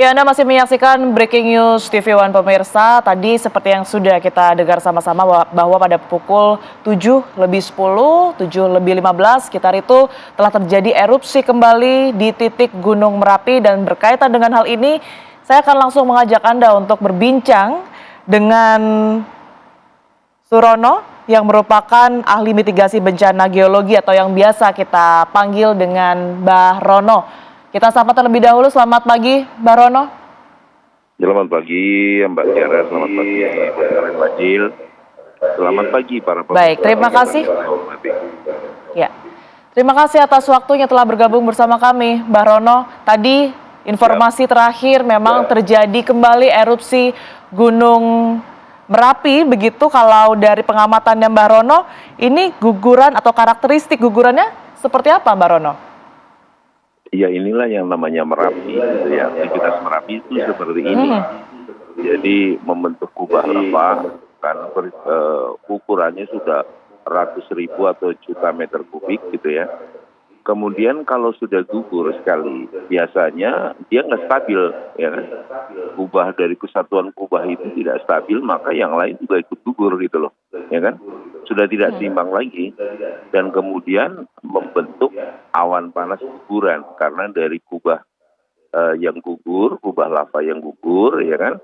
Ya, Anda masih menyaksikan Breaking News TV One pemirsa. Tadi seperti yang sudah kita dengar sama-sama bahwa pada pukul 7:10, 7:15 sekitar itu telah terjadi erupsi kembali di titik Gunung Merapi, dan berkaitan dengan hal ini saya akan langsung mengajak Anda untuk berbincang dengan Surono yang merupakan ahli mitigasi bencana geologi atau yang biasa kita panggil dengan Mbah Rono. Kita sapa terlebih dahulu. Selamat pagi, Mbah Rono. Selamat pagi Mbak Tiara, selamat pagi Mbak Karen Bajil, selamat pagi para Baik, pemirsa terima kasih. yang saya hormati. Ya, terima kasih atas waktunya telah bergabung bersama kami, Mbah Rono. Tadi informasi terakhir memang terjadi kembali erupsi Gunung Merapi. Begitu kalau dari pengamatannya Mbah Rono, ini guguran atau karakteristik gugurannya seperti apa, Mbah Rono? Ya, inilah yang namanya Merapi, gitu ya. Aktivitas Merapi itu seperti ini. Jadi membentuk kubah lava, kan ukurannya sudah ratus ribu atau juta meter kubik gitu ya. Kemudian kalau sudah gugur sekali, biasanya dia nggak stabil, ya kan? Kubah dari kesatuan kubah itu tidak stabil, maka yang lain juga ikut gugur gitu loh, ya kan? Sudah tidak seimbang lagi, dan kemudian membentuk awan panas guguran karena dari kubah yang gugur, kubah lava yang gugur, ya kan?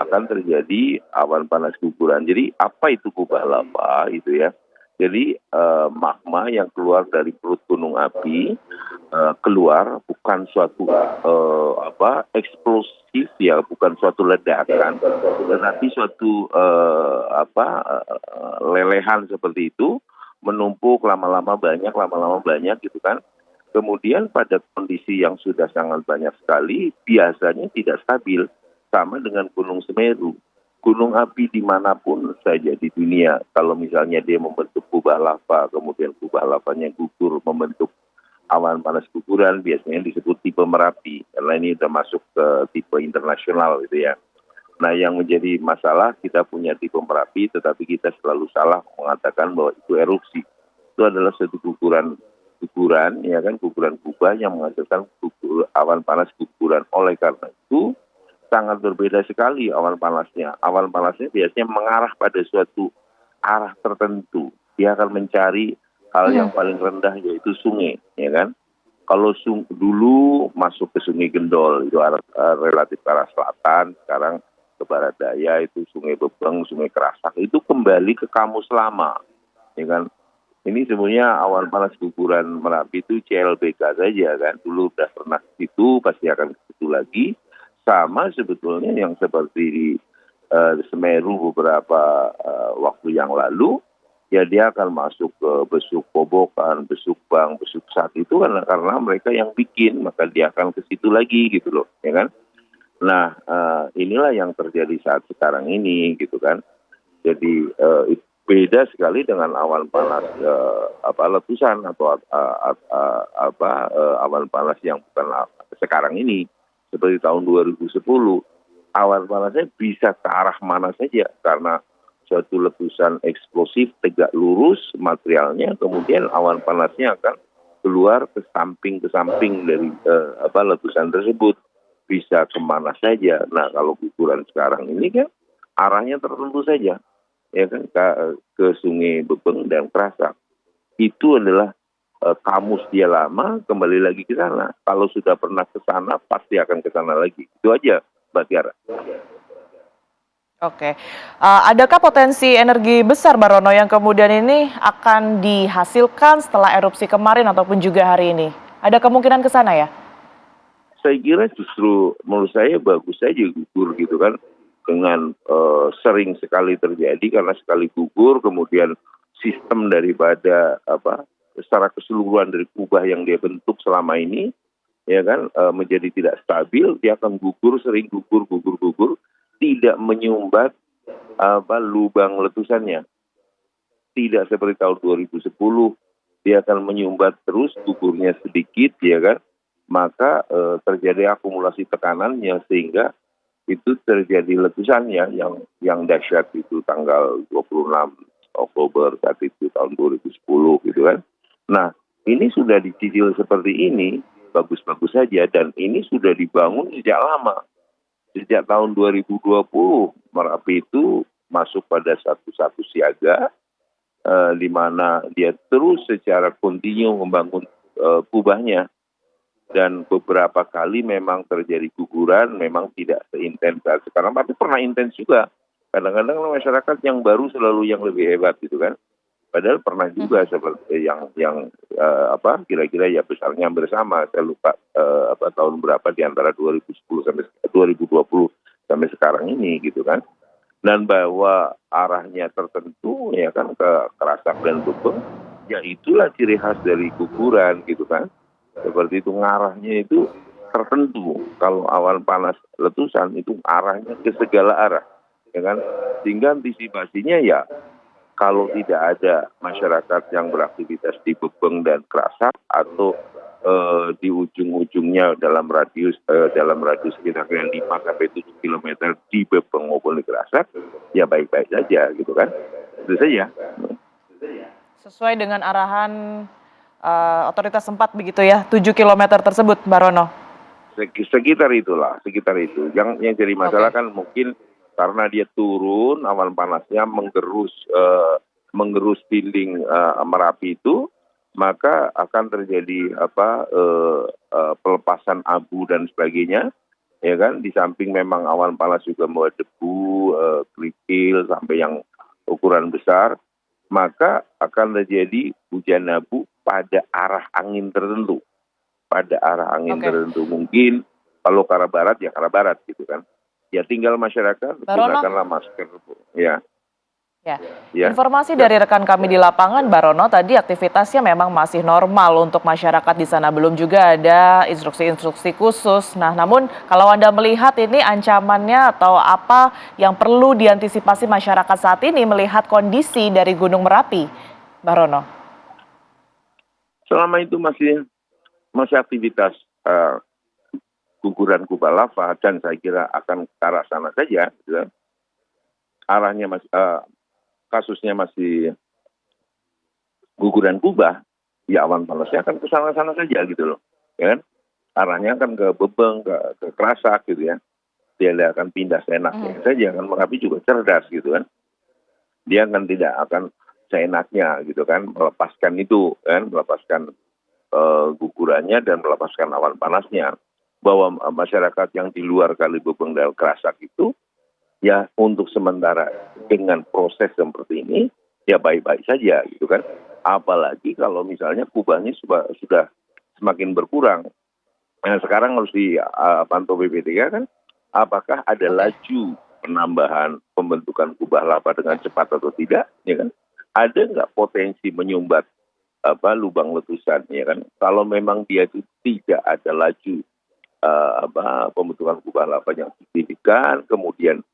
Akan terjadi awan panas guguran. Jadi apa itu kubah lava itu ya? Jadi magma yang keluar dari perut gunung api keluar bukan suatu eksplosif ya, bukan suatu ledakan, tetapi suatu lelehan seperti itu, menumpuk lama-lama banyak gitu kan. Kemudian pada kondisi yang sudah sangat banyak sekali, biasanya tidak stabil, sama dengan Gunung Semeru. Gunung api dimanapun saja di dunia, kalau misalnya dia membentuk kubah lava, kemudian kubah lavanya gugur membentuk awan panas guguran, biasanya disebut tipe Merapi, karena ini sudah masuk ke tipe internasional gitu ya. Nah, yang menjadi masalah kita punya tipe Merapi, tetapi kita selalu salah mengatakan bahwa itu erupsi. Itu adalah suatu guguran, ya kan, guguran kubah yang menghasilkan awan panas guguran. Oleh karena itu sangat berbeda sekali awan panasnya. Awan panasnya biasanya mengarah pada suatu arah tertentu. Dia akan mencari hal yang paling rendah, yaitu sungai, ya kan? Kalau dulu masuk ke Sungai Gendol, itu relatif ke arah selatan. Sekarang ke barat daya itu Sungai Bebeng, Sungai Kerasak, itu kembali ke Kamus lama, ya kan? Ini sebenarnya awan panas guguran Merapi itu CLBK saja kan. Dulu udah pernah ke situ, pasti akan ke situ lagi. Sama sebetulnya yang seperti di Semeru beberapa waktu yang lalu, ya dia akan masuk ke Besuk Kobokan, Besuk Bang, Besuk Sat, itu karena mereka yang bikin, maka dia akan ke situ lagi gitu loh, ya kan. Nah, inilah yang terjadi saat sekarang ini gitu kan. Jadi beda sekali dengan awan panas letusan atau awan panas yang bukan sekarang ini. Seperti tahun 2010, awan panasnya bisa ke arah mana saja karena suatu letusan eksplosif tegak lurus materialnya, kemudian awan panasnya akan keluar ke samping dari letusan tersebut, bisa kemana saja. Nah, kalau guguran sekarang ini kan arahnya tertentu saja, ya kan, ke Sungai Bebeng dan Kerasak. Itu adalah Kamus dia lama, kembali lagi ke sana. Kalau sudah pernah ke sana, pasti akan ke sana lagi. Itu aja, Mbak Tiara. Oke, adakah potensi energi besar, Mbah Rono, yang kemudian ini akan dihasilkan setelah erupsi kemarin ataupun juga hari ini? Ada kemungkinan ke sana ya? Saya kira justru menurut saya bagus saja gugur gitu kan. Dengan sering sekali terjadi, karena sekali gugur kemudian sistem daripada secara keseluruhan dari kubah yang dia bentuk selama ini, ya kan, menjadi tidak stabil. Dia akan sering gugur, tidak menyumbat lubang letusannya. Tidak seperti tahun 2010, dia akan menyumbat terus, gugurnya sedikit, ya kan, maka terjadi akumulasi tekanannya sehingga itu terjadi letusannya yang dahsyat itu tanggal 26 Oktober saat itu tahun 2010 gitu kan. Nah, ini sudah dicicil seperti ini, bagus-bagus saja, dan ini sudah dibangun sejak lama. Sejak tahun 2020 Merapi itu masuk pada satu siaga, di mana dia terus secara kontinu membangun kubahnya, dan beberapa kali memang terjadi guguran, memang tidak seintens saat sekarang, tapi pernah intens juga. Kadang-kadang masyarakat yang baru selalu yang lebih hebat gitu kan. Padahal pernah juga seperti yang kira-kira ya besarnya bersama, saya lupa tahun berapa di antara 2010 sampai 2020 sampai sekarang ini gitu kan. Dan bahwa arahnya tertentu ya kan ke Kerasak dan Bebeng, ya itulah ciri khas dari guguran gitu kan. Seperti itu, ngarahnya itu tertentu. Kalau awan panas letusan itu arahnya ke segala arah, ya kan. Sehingga antisipasinya ya kalau tidak ada masyarakat yang beraktivitas di Bebeng dan Kerasak atau di ujung-ujungnya dalam radius sekitar 5 sampai 7 km di Bebeng maupun di Kerasak, ya baik-baik saja gitu kan. Itu saja. Sesuai dengan arahan otoritas sempat begitu ya, 7 km tersebut, Mbak Rono? Sekitar itu. Yang jadi masalah kan mungkin karena dia turun, awan panasnya menggerus dinding Merapi itu, maka akan terjadi pelepasan abu dan sebagainya, ya kan. Di samping memang awan panas juga membawa debu, kerikil sampai yang ukuran besar, maka akan terjadi hujan abu pada arah angin tertentu. Tertentu. Mungkin kalau ke arah barat ya ke arah barat gitu kan. Ya tinggal masyarakat gunakanlah masker. Ya. Informasi dari rekan kami di lapangan, Barono, tadi aktivitasnya memang masih normal untuk masyarakat di sana, belum juga ada instruksi-instruksi khusus. Nah, namun kalau Anda melihat ini ancamannya atau apa yang perlu diantisipasi masyarakat saat ini melihat kondisi dari Gunung Merapi, Barono? Selama itu masih aktivitas guguran kubah lava, dan saya kira akan ke arah sana saja. Gitu. Arahnya masih kasusnya masih guguran kubah, ya awan panasnya akan ke sana-sana saja gitu loh, ya kan? Arahnya akan ke Bebeng, ke Kerasak gitu ya. Dia akan pindah seenaknya saja, kan. Merapi juga cerdas gitu kan. Dia tidak akan seenaknya gitu kan, melepaskan itu kan, melepaskan gugurannya dan melepaskan awan panasnya. Bahwa masyarakat yang di luar Kali Bebeng dan Kerasak itu ya untuk sementara dengan proses seperti ini ya baik-baik saja gitu kan. Apalagi kalau misalnya kubahnya sudah semakin berkurang. Nah, sekarang harus dipantau BPTK kan, apakah ada laju penambahan pembentukan kubah lava dengan cepat atau tidak, ya kan? Ada nggak potensi menyumbat lubang letusan, ya kan? Kalau memang dia itu tidak ada laju pembentukan kubah lava yang signifikan, kemudian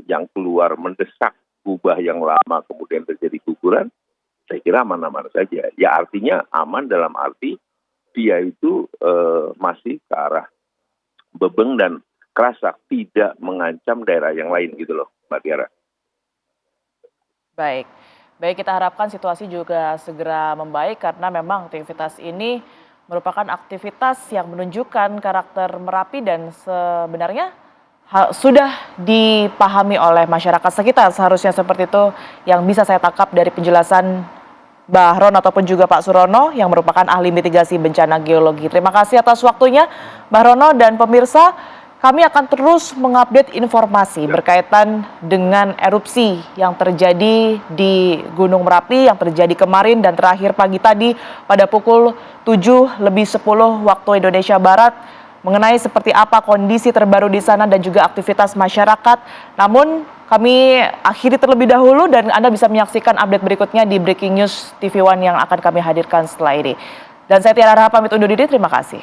yang keluar mendesak kubah yang lama kemudian terjadi guguran, saya kira aman-aman saja. Ya artinya aman dalam arti dia itu masih ke arah Bebeng dan Kerasak, tidak mengancam daerah yang lain gitu loh, Mbak Tiara. Baik, kita harapkan situasi juga segera membaik karena memang aktivitas ini merupakan aktivitas yang menunjukkan karakter Merapi dan sebenarnya sudah dipahami oleh masyarakat sekitar, seharusnya seperti itu yang bisa saya tangkap dari penjelasan Mbak Ron ataupun juga Pak Surono yang merupakan ahli mitigasi bencana geologi. Terima kasih atas waktunya Mbak Rono, dan pemirsa, kami akan terus mengupdate informasi berkaitan dengan erupsi yang terjadi di Gunung Merapi yang terjadi kemarin dan terakhir pagi tadi pada pukul 7:10 waktu Indonesia Barat, mengenai seperti apa kondisi terbaru di sana dan juga aktivitas masyarakat. Namun kami akhiri terlebih dahulu dan Anda bisa menyaksikan update berikutnya di Breaking News TV One yang akan kami hadirkan setelah ini. Dan saya Tiara Raha pamit undur diri, terima kasih.